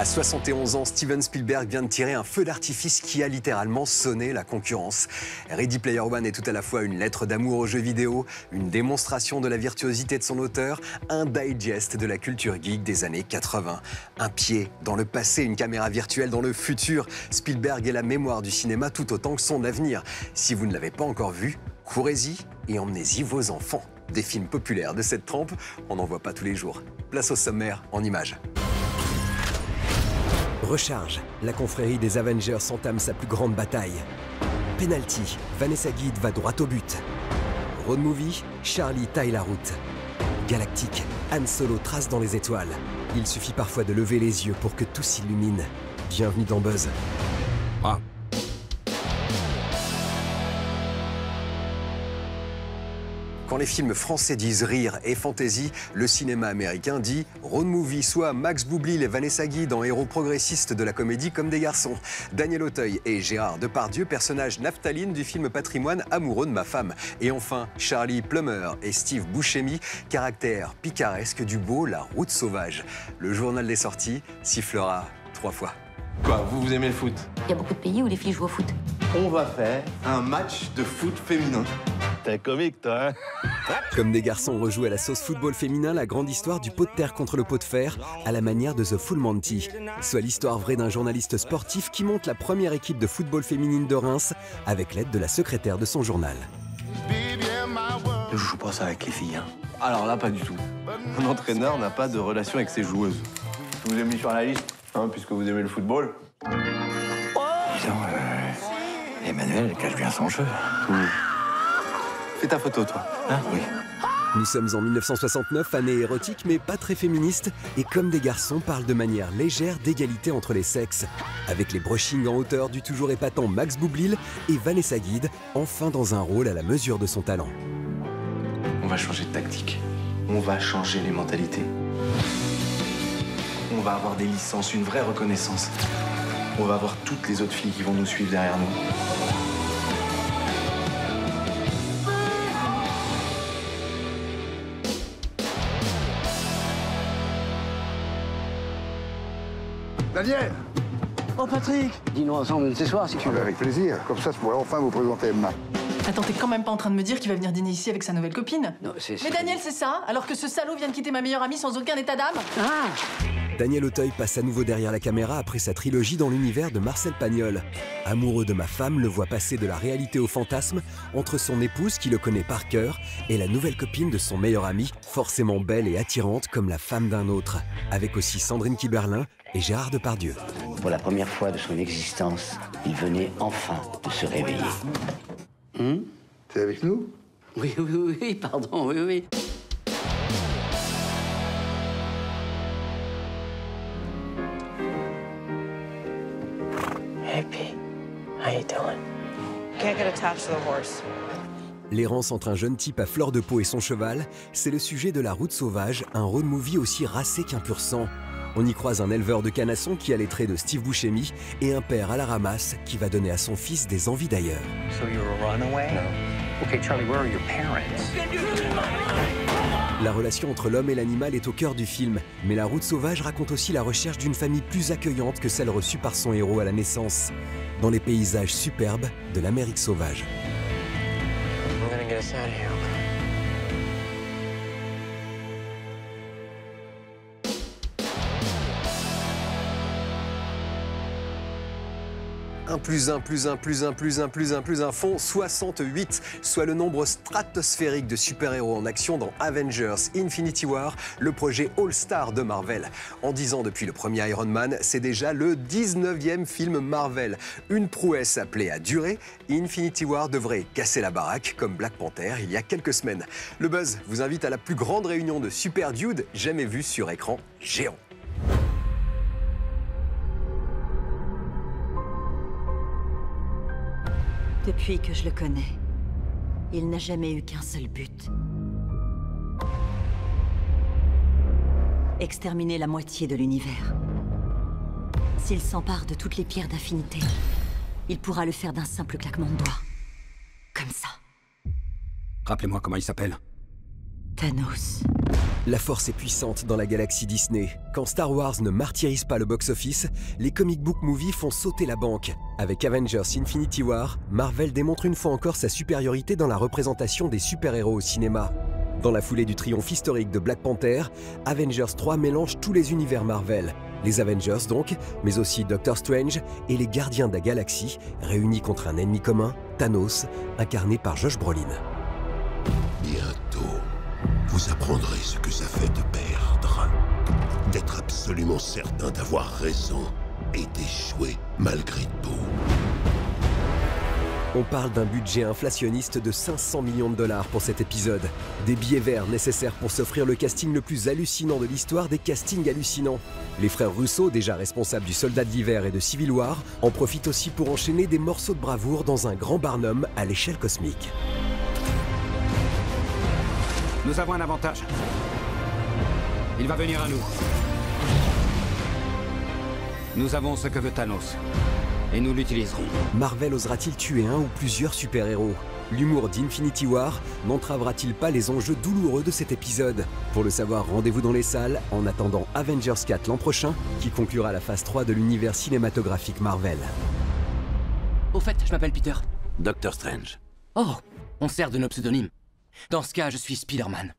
À 71 ans, Steven Spielberg vient de tirer un feu d'artifice qui a littéralement sonné la concurrence. Ready Player One est tout à la fois une lettre d'amour aux jeux vidéo, une démonstration de la virtuosité de son auteur, un digest de la culture geek des années 80. Un pied dans le passé, une caméra virtuelle dans le futur. Spielberg est la mémoire du cinéma tout autant que son avenir. Si vous ne l'avez pas encore vu, courez-y et emmenez-y vos enfants. Des films populaires de cette trempe, on n'en voit pas tous les jours. Place au sommaire en images. Recharge, la confrérie des Avengers entame sa plus grande bataille. Penalty, Vanessa Guide va droit au but. Road Movie, Charlie taille la route. Galactique, Han Solo trace dans les étoiles. Il suffit parfois de lever les yeux pour que tout s'illumine. Bienvenue dans Buzz. Quand les films français disent rire et fantasy, le cinéma américain dit road movie, soit Max Boublil et Vanessa Guide en héros progressistes de la comédie Comme des garçons. Daniel Auteuil et Gérard Depardieu, personnages naphtaline du film Patrimoine, amoureux de ma femme. Et enfin, Charlie Plummer et Steve Buscemi, caractère picaresque du beau La Route sauvage. Le journal des sorties sifflera 3 fois. Quoi, vous aimez le foot? Il y a beaucoup de pays où les filles jouent au foot. On va faire un match de foot féminin. T'es comique, toi, hein? Comme des garçons rejoue à la sauce football féminin la grande histoire du pot de terre contre le pot de fer, à la manière de The Full Monty. Soit l'histoire vraie d'un journaliste sportif qui monte la première équipe de football féminine de Reims avec l'aide de la secrétaire de son journal. Je joue pas ça avec les filles, hein. Alors là, pas du tout. Mon entraîneur n'a pas de relation avec ses joueuses. Je vous ai mis sur la liste, hein, puisque vous aimez le football. Disons, Emmanuel cache bien son jeu. Fais ta photo, toi. Hein? Oui. Nous sommes en 1969, année érotique mais pas très féministe, et Comme des garçons parle de manière légère d'égalité entre les sexes, avec les brushings en hauteur du toujours épatant Max Boublil et Vanessa Guide, enfin dans un rôle à la mesure de son talent. On va changer de tactique. On va changer les mentalités. On va avoir des licences, une vraie reconnaissance. On va avoir toutes les autres filles qui vont nous suivre derrière nous. Daniel! Oh Patrick! Dis-nous ensemble ce soir si tu veux. Avec plaisir. Comme ça, je pourrais enfin vous présenter Emma. Attends, t'es quand même pas en train de me dire qu'il va venir dîner ici avec sa nouvelle copine? Non, Mais Daniel, c'est ça? Alors que ce salaud vient de quitter ma meilleure amie sans aucun état d'âme? Ah! Daniel Auteuil passe à nouveau derrière la caméra après sa trilogie dans l'univers de Marcel Pagnol. Amoureux de ma femme le voit passer de la réalité au fantasme entre son épouse qui le connaît par cœur et la nouvelle copine de son meilleur ami, forcément belle et attirante comme la femme d'un autre, avec aussi Sandrine Kiberlin et Gérard Depardieu. Pour la première fois de son existence, il venait enfin de se réveiller. T'es avec nous? Oui, pardon, oui. Hey, Pete. How you doing? Can't get attached to the horse. L'errance entre un jeune type à fleur de peau et son cheval, c'est le sujet de La Route sauvage, un road movie aussi racé qu'un pur sang. On y croise un éleveur de canassons qui a les traits de Steve Buscemi et un père à la ramasse qui va donner à son fils des envies d'ailleurs. So you're a runaway? No. Okay, Charlie, where are your parents? La relation entre l'homme et l'animal est au cœur du film, mais La Route sauvage raconte aussi la recherche d'une famille plus accueillante que celle reçue par son héros à la naissance, dans les paysages superbes de l'Amérique sauvage. I'm gonna get us out of here. Un plus un font 68, soit le nombre stratosphérique de super-héros en action dans Avengers Infinity War, le projet All-Star de Marvel. En 10 ans depuis le premier Iron Man, c'est déjà le 19e film Marvel. Une prouesse appelée à durer, Infinity War devrait casser la baraque comme Black Panther il y a quelques semaines. Le Buzz vous invite à la plus grande réunion de super dudes jamais vue sur écran géant. Depuis que je le connais, il n'a jamais eu qu'un seul but. Exterminer la moitié de l'univers. S'il s'empare de toutes les pierres d'infinité, il pourra le faire d'un simple claquement de doigts. Comme ça. Rappelez-moi comment il s'appelle. Thanos. La force est puissante dans la galaxie Disney. Quand Star Wars ne martyrise pas le box-office, les comic book movies font sauter la banque. Avec Avengers Infinity War, Marvel démontre une fois encore sa supériorité dans la représentation des super-héros au cinéma. Dans la foulée du triomphe historique de Black Panther, Avengers 3 mélange tous les univers Marvel. Les Avengers donc, mais aussi Doctor Strange et les Gardiens de la Galaxie, réunis contre un ennemi commun, Thanos, incarné par Josh Brolin. Bientôt, vous apprendrez ce que ça fait de perdre. D'être absolument certain d'avoir raison et d'échouer malgré tout. On parle d'un budget inflationniste de 500 millions de dollars pour cet épisode. Des billets verts nécessaires pour s'offrir le casting le plus hallucinant de l'histoire des castings hallucinants. Les frères Russo, déjà responsables du Soldat de l'Hiver et de Civil War, en profitent aussi pour enchaîner des morceaux de bravoure dans un grand Barnum à l'échelle cosmique. Nous avons un avantage. Il va venir à nous. Nous avons ce que veut Thanos. Et nous l'utiliserons. Marvel osera-t-il tuer un ou plusieurs super-héros? L'humour d'Infinity War n'entravera-t-il pas les enjeux douloureux de cet épisode? Pour le savoir, rendez-vous dans les salles en attendant Avengers 4 l'an prochain, qui conclura la phase 3 de l'univers cinématographique Marvel. Au fait, je m'appelle Peter. Doctor Strange. Oh, on sert de nos pseudonymes. Dans ce cas, je suis Spider-Man.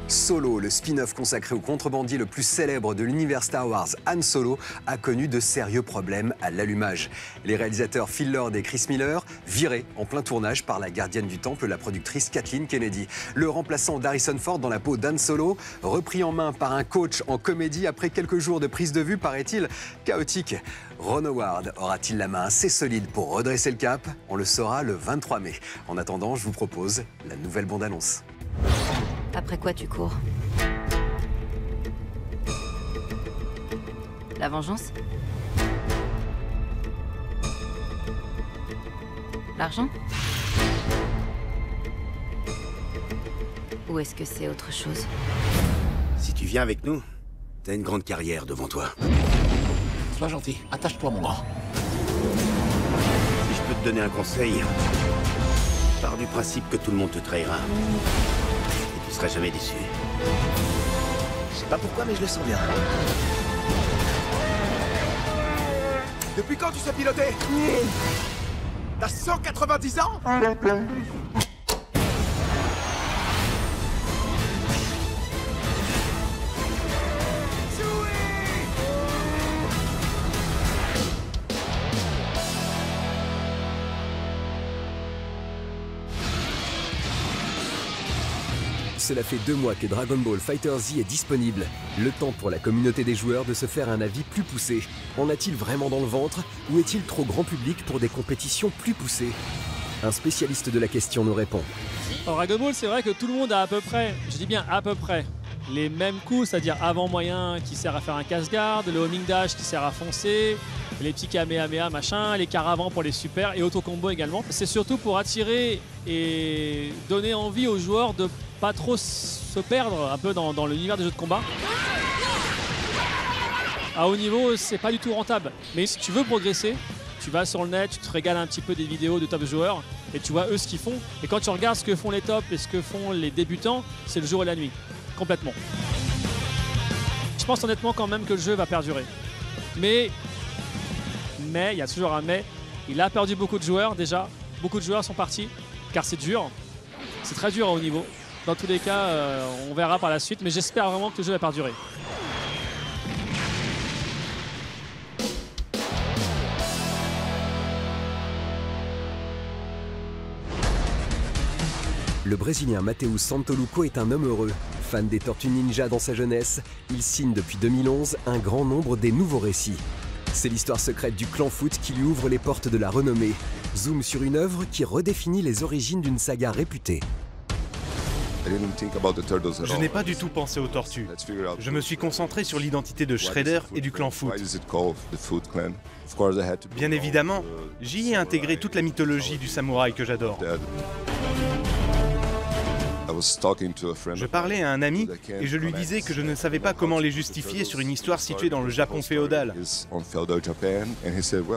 Solo, le spin-off consacré au contrebandier le plus célèbre de l'univers Star Wars, Han Solo, a connu de sérieux problèmes à l'allumage. Les réalisateurs Phil Lord et Chris Miller, virés en plein tournage par la gardienne du temple, la productrice Kathleen Kennedy. Le remplaçant d'Harrison Ford dans la peau d'Han Solo, repris en main par un coach en comédie après quelques jours de prise de vue, paraît-il chaotique. Ron Howard aura-t-il la main assez solide pour redresser le cap? On le saura le 23 mai. En attendant, je vous propose la nouvelle bande-annonce. Après quoi tu cours? La vengeance? L'argent? Ou est-ce que c'est autre chose? Si tu viens avec nous, t'as une grande carrière devant toi. Sois gentil, attache-toi mon grand. Si je peux te donner un conseil, pars du principe que tout le monde te trahira. Tu seras jamais déçu. Je sais pas pourquoi, mais je le sens bien. Depuis quand tu sais piloter? T'as 190 ans? Cela fait 2 mois que Dragon Ball FighterZ est disponible. Le temps pour la communauté des joueurs de se faire un avis plus poussé. En a-t-il vraiment dans le ventre ou est-il trop grand public pour des compétitions plus poussées? Un spécialiste de la question nous répond. En Dragon Ball, c'est vrai que tout le monde a à peu près, je dis bien à peu près, les mêmes coups, c'est-à-dire avant moyen qui sert à faire un casse-garde, le homing dash qui sert à foncer, les petits kamehameha machin, les caravans pour les super et auto-combo également. C'est surtout pour attirer et donner envie aux joueurs de pas trop se perdre un peu dans l'univers des jeux de combat. À haut niveau, c'est pas du tout rentable. Mais si tu veux progresser, tu vas sur le net, tu te régales un petit peu des vidéos de top joueurs et tu vois eux ce qu'ils font. Et quand tu regardes ce que font les tops et ce que font les débutants, c'est le jour et la nuit. Complètement. Je pense honnêtement quand même que le jeu va perdurer. Mais, il y a toujours un mais, il a perdu beaucoup de joueurs déjà. Beaucoup de joueurs sont partis, car c'est dur. C'est très dur à haut niveau. Dans tous les cas, on verra par la suite, mais j'espère vraiment que le jeu va perdurer. Le Brésilien Matheus Santoluco est un homme heureux. Fan des Tortues Ninja dans sa jeunesse, il signe depuis 2011 un grand nombre des nouveaux récits. C'est l'histoire secrète du clan foot qui lui ouvre les portes de la renommée. Zoom sur une œuvre qui redéfinit les origines d'une saga réputée. Je n'ai pas du tout pensé aux tortues. Je me suis concentré sur l'identité de Shredder et du clan Foot. Bien évidemment, j'y ai intégré toute la mythologie du samouraï que j'adore. Je parlais à un ami et je lui disais que je ne savais pas comment les justifier sur une histoire située dans le Japon féodal.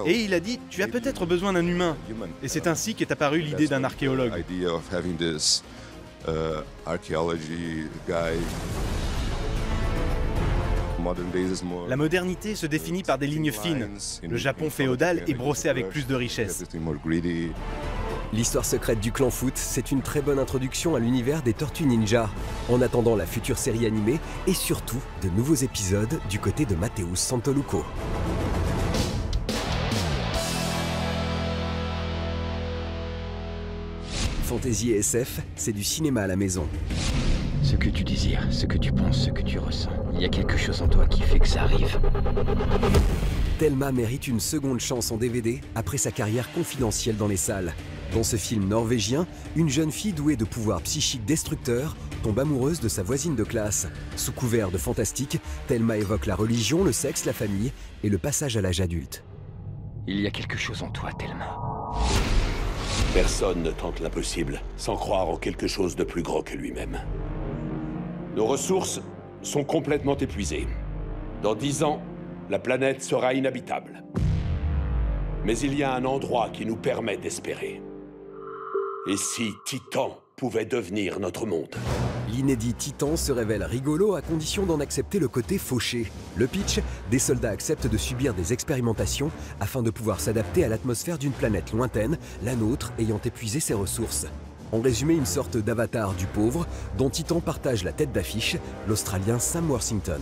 Et il a dit, tu as peut-être besoin d'un humain. Et c'est ainsi qu'est apparue l'idée d'un archéologue. La modernité se définit par des lignes fines. Le Japon féodal est brossé avec plus de richesse. L'histoire secrète du clan Foot, c'est une très bonne introduction à l'univers des Tortues Ninja, en attendant la future série animée et surtout de nouveaux épisodes du côté de Matheus Santoluco. Fantasy et SF, c'est du cinéma à la maison. Ce que tu désires, ce que tu penses, ce que tu ressens. Il y a quelque chose en toi qui fait que ça arrive. Thelma mérite une seconde chance en DVD après sa carrière confidentielle dans les salles. Dans ce film norvégien, une jeune fille douée de pouvoirs psychiques destructeurs tombe amoureuse de sa voisine de classe. Sous couvert de fantastique, Thelma évoque la religion, le sexe, la famille et le passage à l'âge adulte. Il y a quelque chose en toi, Thelma. Personne ne tente l'impossible sans croire en quelque chose de plus grand que lui-même. Nos ressources sont complètement épuisées. Dans 10 ans, la planète sera inhabitable. Mais il y a un endroit qui nous permet d'espérer. Et si Titan pouvait devenir notre monde? L'inédit Titan se révèle rigolo à condition d'en accepter le côté fauché. Le pitch, des soldats acceptent de subir des expérimentations afin de pouvoir s'adapter à l'atmosphère d'une planète lointaine, la nôtre ayant épuisé ses ressources. En résumé, une sorte d'avatar du pauvre, dont Titan partage la tête d'affiche, l'Australien Sam Worthington.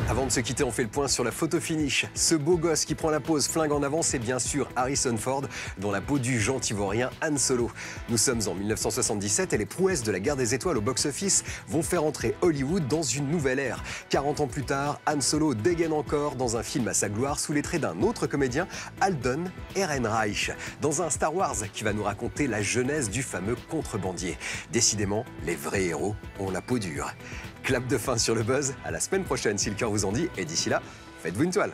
Avant de se quitter, on fait le point sur la photo finish. Ce beau gosse qui prend la pose flingue en avant, c'est bien sûr Harrison Ford, dans la peau du gentilvaurien Han Solo. Nous sommes en 1977 et les prouesses de la guerre des étoiles au box-office vont faire entrer Hollywood dans une nouvelle ère. 40 ans plus tard, Han Solo dégaine encore dans un film à sa gloire sous les traits d'un autre comédien, Alden Ehrenreich, dans un Star Wars qui va nous raconter la genèse du fameux contrebandier. Décidément, les vrais héros ont la peau dure. Clap de fin sur le buzz, à la semaine prochaine si le cœur vous en dit, et d'ici là, faites-vous une toile.